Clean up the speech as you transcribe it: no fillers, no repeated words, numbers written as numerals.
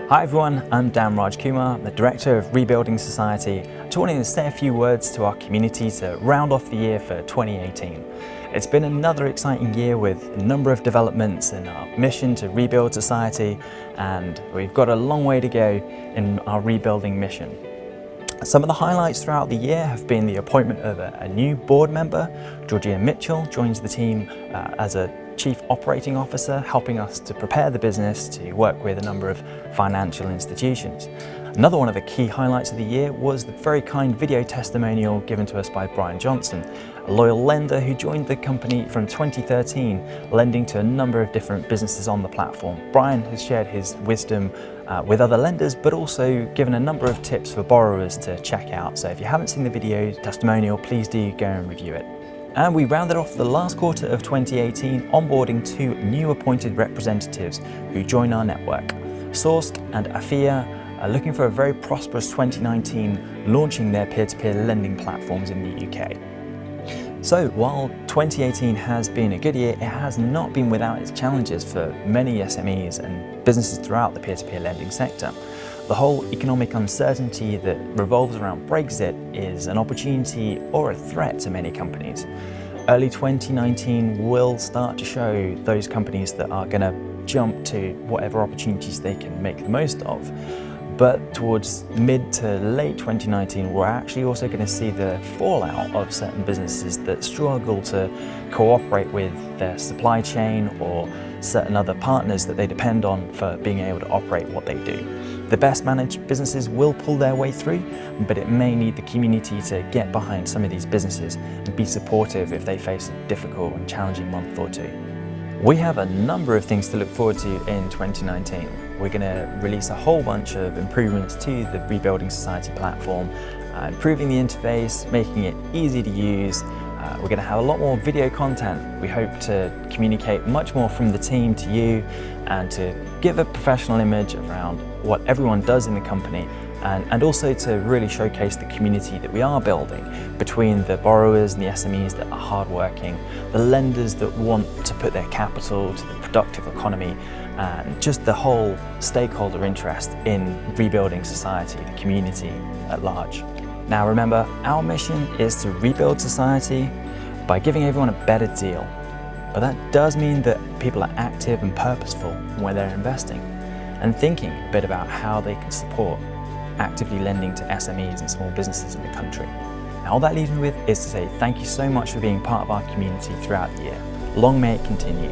Hi everyone, I'm Dan Raj Kumar, the Director of Rebuilding Society. I just wanted to say a few words to our community to round off the year for 2018. It's been another exciting year with a number of developments in our mission to rebuild society, and we've got a long way to go in our rebuilding mission. Some of the highlights throughout the year have been the appointment of a new board member. Georgia Mitchell joins the team as a Chief Operating Officer, helping us to prepare the business to work with a number of financial institutions. Another one of the key highlights of the year was the very kind video testimonial given to us by Brian Johnson, a loyal lender who joined the company from 2013, lending to a number of different businesses on the platform. Brian has shared his wisdom with other lenders, but also given a number of tips for borrowers to check out. So if you haven't seen the video testimonial, please do go and review it. And we rounded off the last quarter of 2018 onboarding 2 new appointed representatives who join our network. Sourced and Afia are looking for a very prosperous 2019, launching their peer-to-peer lending platforms in the UK. So while 2018 has been a good year, it has not been without its challenges for many SMEs and businesses throughout the peer-to-peer lending sector. The whole economic uncertainty that revolves around Brexit is an opportunity or a threat to many companies. Early 2019 will start to show those companies that are going to jump to whatever opportunities they can make the most of. But towards mid to late 2019, we're actually also going to see the fallout of certain businesses that struggle to cooperate with their supply chain or certain other partners that they depend on for being able to operate what they do. The best managed businesses will pull their way through, but it may need the community to get behind some of these businesses and be supportive if they face a difficult and challenging month or two. We have a number of things to look forward to in 2019. We're going to release a whole bunch of improvements to the Rebuilding Society platform, improving the interface, making it easy to use. We're going to have a lot more video content. We hope to communicate much more from the team to you and to give a professional image around what everyone does in the company, and also to really showcase the community that we are building between the borrowers and the SMEs that are hardworking, the lenders that want to put their capital to the productive economy, and just the whole stakeholder interest in rebuilding society, the community at large. Now remember, our mission is to rebuild society by giving everyone a better deal. But that does mean that people are active and purposeful where they're investing and thinking a bit about how they can support actively lending to SMEs and small businesses in the country. Now all that leaves me with is to say thank you so much for being part of our community throughout the year. Long may it continue.